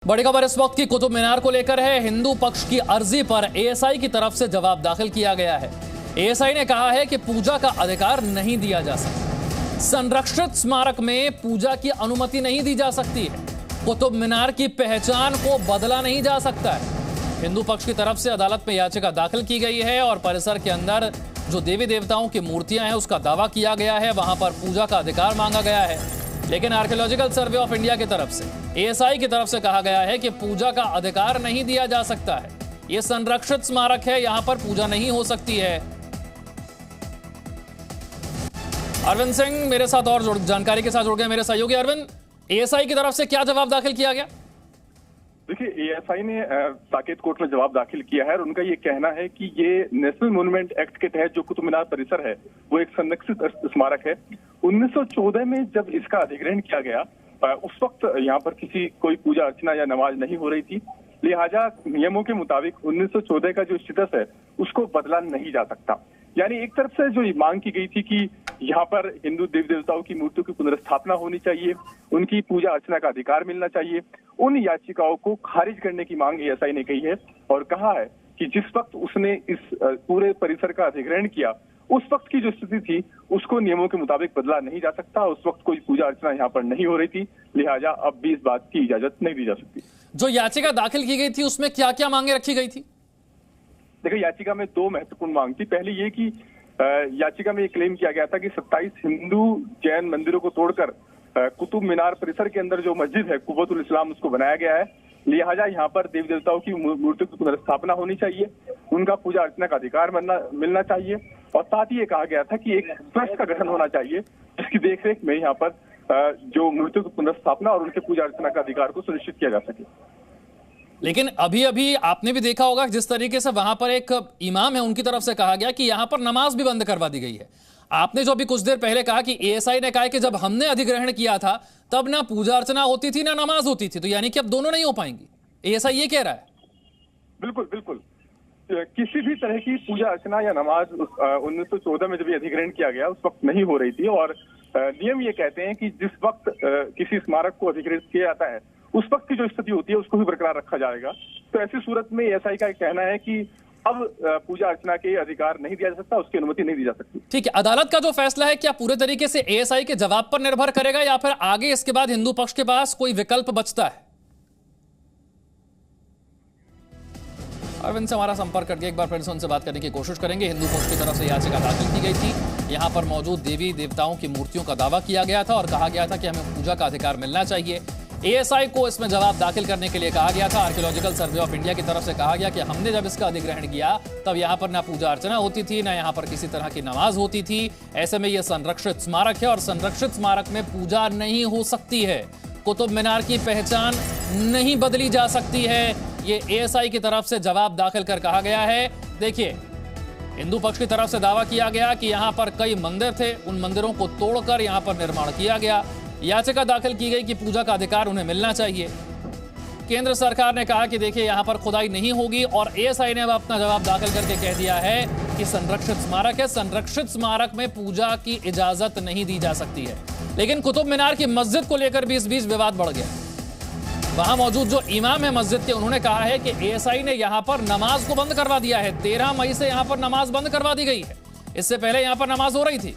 बड़ी खबर इस वक्त की कुतुब मीनार को लेकर है। हिंदू पक्ष की अर्जी पर एएसआई की तरफ से जवाब दाखिल किया गया है। एएसआई ने कहा है कि पूजा का अधिकार नहीं दिया जा सकता। संरक्षित स्मारक में पूजा की अनुमति नहीं दी जा सकती है। कुतुब मीनार की पहचान को बदला नहीं जा सकता है। हिंदू पक्ष की तरफ से अदालत में याचिका दाखिल की गई है और परिसर के अंदर जो देवी देवताओं की मूर्तियां हैं उसका दावा किया गया है, वहां पर पूजा का अधिकार मांगा गया है। लेकिन आर्कियोलॉजिकल सर्वे ऑफ इंडिया की तरफ से, एएसआई की तरफ से कहा गया है कि पूजा का अधिकार नहीं दिया जा सकता है। यह संरक्षित स्मारक है, यहां पर पूजा नहीं हो सकती है। अरविंद सिंह मेरे साथ और जानकारी के साथ जुड़ गए मेरे सहयोगी। अरविंद, एएसआई की तरफ से क्या जवाब दाखिल किया गया? देखिए, एएसआई ने साकेत कोर्ट में जवाब दाखिल किया है और उनका ये कहना है कि ये नेशनल मॉन्यूमेंट एक्ट के तहत जो कुतुब मीनार परिसर है वो एक संरक्षित स्मारक है। 1914 में जब इसका अधिग्रहण किया गया उस वक्त यहाँ पर कोई पूजा अर्चना या नमाज नहीं हो रही थी। लिहाजा नियमों के मुताबिक 1914 का जो स्टेटस है उसको बदला नहीं जा सकता। यानी एक तरफ से जो मांग की गई थी कि यहाँ पर हिंदू देवी देवताओं की मूर्तियों की पुनर्स्थापना होनी चाहिए, उनकी पूजा अर्चना का अधिकार मिलना चाहिए, उन याचिकाओं को खारिज करने की मांग एएसआई ने की है और कहा है कि जिस वक्त उसने इस पूरे परिसर का अधिग्रहण किया उस वक्त की जो स्थिति थी उसको नियमों के मुताबिक बदला नहीं जा सकता। उस वक्त कोई पूजा अर्चना यहाँ पर नहीं हो रही थी, लिहाजा अब भी इस बात की इजाजत नहीं दी जा सकती। जो याचिका दाखिल की गई थी उसमें क्या क्या मांगे रखी गई थी? देखिए, याचिका में दो महत्वपूर्ण मांग थी। पहली ये कि याचिका में ये क्लेम किया गया था कि 27 हिंदू जैन मंदिरों को तोड़कर कुतुब मीनार परिसर के अंदर जो मस्जिद है कुव्वतुल इस्लाम उसको बनाया गया है। लिहाजा यहाँ पर देवी देवताओं की मूर्तियों की पुनर्स्थापना होनी चाहिए, उनका पूजा अर्चना का अधिकार मिलना चाहिए और साथ ही ये कहा गया था कि एक ट्रस्ट का गठन होना चाहिए जिसकी देखरेख में यहाँ पर जो मूर्तियों की पुनर्स्थापना और उनके पूजा अर्चना का अधिकार को सुनिश्चित किया जा सके। लेकिन अभी अभी आपने भी देखा होगा जिस तरीके से वहां पर एक इमाम है उनकी तरफ से कहा गया कि यहां पर नमाज भी बंद करवा दी गई है। आपने जो अभी कुछ देर पहले कहा कि एएसआई ने कहा कि जब हमने अधिग्रहण किया था तब ना पूजा अर्चना होती थी ना नमाज होती थी, तो यानी कि अब दोनों नहीं हो पाएंगी, एएसआई ये कह रहा है। बिल्कुल बिल्कुल, किसी भी तरह की पूजा अर्चना या नमाज 1914 में जब ये अधिग्रहण किया गया उस वक्त नहीं हो रही थी और नियम ये कहते हैं कि जिस वक्त किसी स्मारक को अधिग्रहित किया जाता है उस वक्त की जो स्थिति होती है उसको भी बरकरार रखा जाएगा। तो ऐसी सूरत में एएसआई का कहना है कि अब पूजा अर्चना के अधिकार नहीं दिया जा सकता, उसकी अनुमति नहीं दी जा सकती। ठीक है, अदालत का जो फैसला है क्या पूरे तरीके से एएसआई के जवाब पर निर्भर करेगा या फिर आगे इसके बाद हिंदू पक्ष के पास कोई विकल्प बचता है? अरविंद से हमारा संपर्क करके एक बार फिर से उनसे बात करने की कोशिश करेंगे। हिंदू पक्ष की तरफ से याचिका दाखिल की गई थी। यहां पर मौजूद देवी देवताओं की मूर्तियों का दावा किया गया था और कहा गया था कि हमें पूजा का अधिकार मिलना चाहिए। एएसआई को इसमें जवाब दाखिल करने के लिए कहा गया था। आर्कियोलॉजिकल सर्वे ऑफ इंडिया की तरफ से कहा गया कि हमने जब इसका अधिग्रहण किया तब यहाँ पर ना पूजा अर्चना होती थी ना यहाँ पर किसी तरह की नमाज होती थी। ऐसे में यह संरक्षित स्मारक है और संरक्षित स्मारक में पूजा नहीं हो सकती है। कुतुब मीनार की पहचान नहीं बदली जा सकती है। ये एएसआई की तरफ से जवाब दाखिल कर कहा गया है। देखिए, हिंदू पक्ष की तरफ से दावा किया गया कि यहां पर कई मंदिर थे, उन मंदिरों को तोड़कर यहां पर निर्माण किया गया। याचिका दाखिल की गई कि पूजा का अधिकार उन्हें मिलना चाहिए। केंद्र सरकार ने कहा कि देखिए यहां पर खुदाई नहीं होगी और एएसआई ने अब अपना जवाब दाखिल करके कह दिया है कि संरक्षित स्मारक है, संरक्षित स्मारक में पूजा की इजाजत नहीं दी जा सकती है। लेकिन कुतुब मीनार की मस्जिद को लेकर भी इस बीच विवाद बढ़ गया। वहां मौजूद जो इमाम है मस्जिद के, उन्होंने कहा है कि एएसआई ने यहां पर नमाज को बंद करवा दिया है। 13 मई से यहां पर नमाज बंद करवा दी गई है, इससे पहले यहां पर नमाज हो रही थी।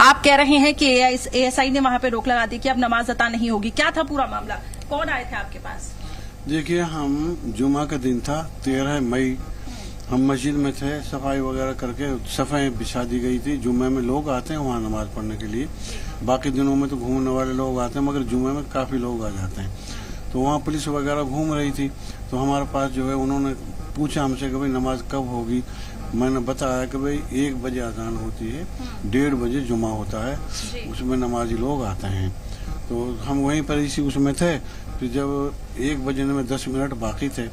आप कह रहे हैं कि एएसआई ने वहां पे रोक लगा दी कि अब नमाज अता नहीं होगी, क्या था पूरा मामला, कौन आए थे आपके पास? देखिए, हम जुमा का दिन था 13 मई, हम मस्जिद में थे, सफाई वगैरह करके सफाई बिछा दी गई थी। जुम्मे में लोग आते हैं वहाँ नमाज पढ़ने के लिए, बाकी दिनों में तो घूमने वाले लोग आते हैं मगर जुम्मे में काफी लोग आ जाते हैं। तो वहाँ पुलिस वगैरह घूम रही थी तो हमारे पास जो है उन्होंने पूछा हमसे कि भाई नमाज कब होगी। मैंने बताया कि भाई 1 बजे अजान होती है, 1:30 बजे जुमा होता है, उसमें नमाजी लोग आते हैं। तो हम वहीं पर इसी उसमें थे। फिर जब 1 बजे में 10 मिनट बाकी थे,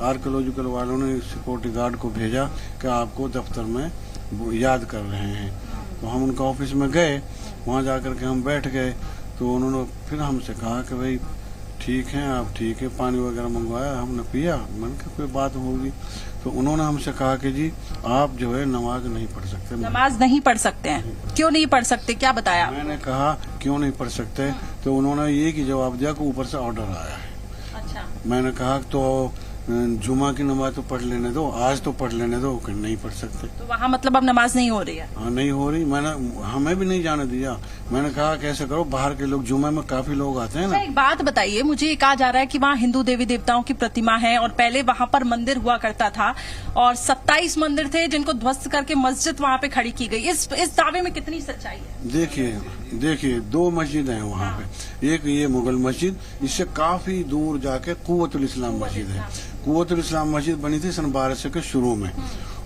आर्कियोलॉजिकल वालों ने सिक्योरिटी गार्ड को भेजा कि आपको दफ्तर में याद कर रहे हैं। तो हम उनका ऑफिस में गए, वहाँ जाकर के हम बैठ गए। तो उन्होंने फिर हमसे कहा कि भाई ठीक है, आप ठीक है, पानी वगैरह मंगवाया, हमने पिया। मैंने कहा कोई बात होगी। तो उन्होंने हमसे कहा कि जी आप जो है नमाज नहीं पढ़ सकते। नमाज नहीं पढ़ सकते हैं? क्यों नहीं पढ़ सकते, क्या बताया? मैंने कहा क्यों नहीं पढ़ सकते तो उन्होंने ये की जवाब दिया कि ऊपर से ऑर्डर आया है। अच्छा, मैंने कहा तो जुमा की नमाज तो पढ़ लेने दो, आज तो पढ़ लेने दो, कि नहीं पढ़ सकते। तो वहाँ मतलब अब नमाज नहीं हो रही है? हाँ, नहीं हो रही। हमें भी नहीं जाने दिया। मैंने कहा कैसे करो, बाहर के लोग, जुमे में काफी लोग आते हैं ना। एक बात बताइए, मुझे ये कहा जा रहा है कि वहाँ हिंदू देवी देवताओं की प्रतिमा है और पहले वहाँ पर मंदिर हुआ करता था और 27 मंदिर थे जिनको ध्वस्त करके मस्जिद वहाँ पे खड़ी की गई। इस दावे में कितनी सच्चाई है? देखिए 2 मस्जिद हैं वहाँ पे। एक ये मुगल मस्जिद, इससे काफी दूर जाके कुव्वतुल इस्लाम मस्जिद है। कुव्वतुल इस्लाम मस्जिद बनी थी सन 1200 के शुरू में,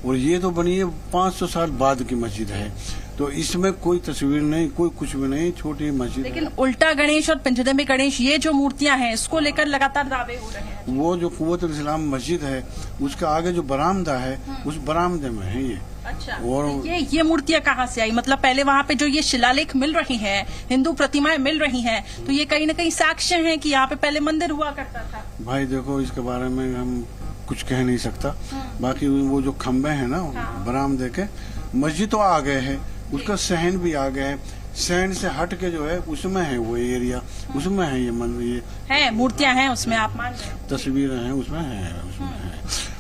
और ये तो बनी है 500 साल बाद की मस्जिद है। तो इसमें कोई तस्वीर नहीं, कोई कुछ भी नहीं, छोटी मस्जिद। लेकिन उल्टा गणेश और पिंजरे में गणेश, ये जो मूर्तियां हैं, इसको लेकर लगातार दावे हो रहे हैं। वो जो कुव्वतुल इस्लाम मस्जिद है, उसका आगे जो बरामदा है, उस बरामदे में है ये। अच्छा, और तो ये मूर्तियां कहाँ से आई? मतलब पहले वहाँ पे जो ये शिलालेख मिल रही हैं, हिंदू प्रतिमाएं मिल रही हैं, तो ये कहीं न कहीं साक्ष्य हैं कि यहाँ पे पहले मंदिर हुआ करता था। भाई देखो, इसके बारे में हम कुछ कह नहीं सकता। बाकी वो जो खम्बे हैं ना, बरामदे के, मस्जिद तो आ गए है, उसका सहन भी आ गया है। सहन से हट के जो है उसमें है वो एरिया, उसमें है ये मंदिर, ये है मूर्तियां हैं उसमें, आप मान रहे हैं? तस्वीरें हैं उसमें है।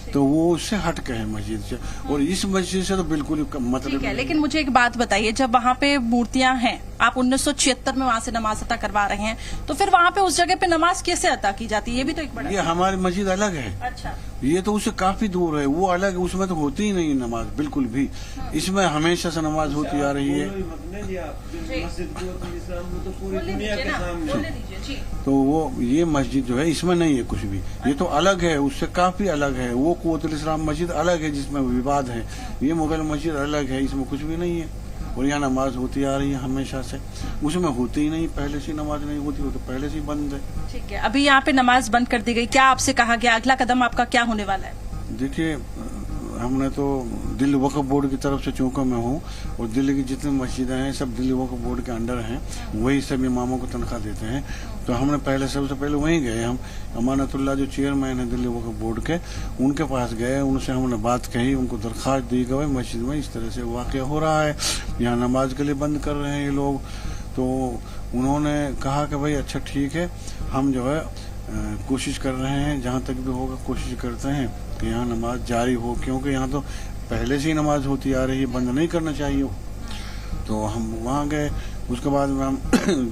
तो वो उससे हट के है मस्जिद से, और इस मस्जिद से तो बिल्कुल मतलब ठीक है। लेकिन मुझे एक बात बताइए, जब वहाँ पे मूर्तियां हैं, आप 1976 में वहाँ से नमाज अता करवा रहे हैं, तो फिर वहाँ पे उस जगह पे नमाज कैसे अता की जाती है? ये भी तो एक बड़ा। ये हमारी मस्जिद अलग है। अच्छा, ये तो उससे काफी दूर है, वो अलग है, उसमें तो होती ही नहीं नमाज बिल्कुल भी। इसमें हमेशा से नमाज होती आ रही है। तो वो ये मस्जिद जो है, इसमें नहीं है कुछ भी, ये तो अलग है, उससे काफी अलग है। वो कुव्वतुल इस्लाम मस्जिद अलग है जिसमें विवाद है, ये मुगल मस्जिद अलग है, इसमें कुछ भी नहीं है। और यहाँ नमाज होती आ रही है हमेशा से, उसमें होती ही नहीं, पहले से नमाज नहीं होती, वो तो पहले से ही बंद है। ठीक है, अभी यहाँ पे नमाज बंद कर दी गई, क्या आपसे कहा गया अगला कदम आपका क्या होने वाला है? देखिए, हमने तो दिल्ली वक्फ बोर्ड की तरफ से, चूंकि मैं हूँ, और दिल्ली की जितनी मस्जिदें हैं सब दिल्ली वक्फ बोर्ड के अंडर हैं, वही सब इमामों को तनख्वाह देते हैं। तो हमने सबसे पहले वहीं गए। हम अमानतुल्लाह जो चेयरमैन है दिल्ली वक्फ बोर्ड के, उनके पास गए, उनसे हमने बात कही, उनको दरख्वास्त दी गई मस्जिद में इस तरह से वाक़या हो रहा है, यहाँ नमाज के लिए बंद कर रहे हैं ये लोग। तो उन्होंने कहा कि भाई अच्छा ठीक है, हम जो है कोशिश कर रहे हैं, जहाँ तक भी होगा कोशिश करते हैं कि यहाँ नमाज जारी हो, क्योंकि यहाँ तो पहले से ही नमाज होती आ रही है, बंद नहीं करना चाहिए। तो हम वहाँ गए, उसके बाद में हम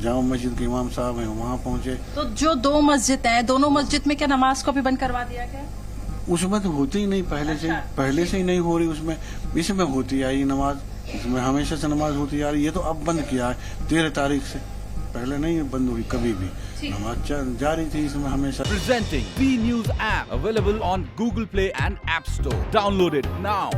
जामा मस्जिद के इमाम साहब हैं, वहाँ पहुँचे। तो जो 2 मस्जिद हैं, दोनों मस्जिद में क्या नमाज को भी बंद करवा दिया गया? उसमें तो होती ही नहीं, पहले से ही नहीं हो रही उसमें। इसमें होती आई नमाज, इसमें हमेशा से नमाज होती आ रही। ये तो अब बंद किया है 13 तारीख से, पहले नहीं बंद हुई कभी भी, नमाज जारी थी इसमें हमेशा। Presenting B News app available on Google Play and App Store. Download it now.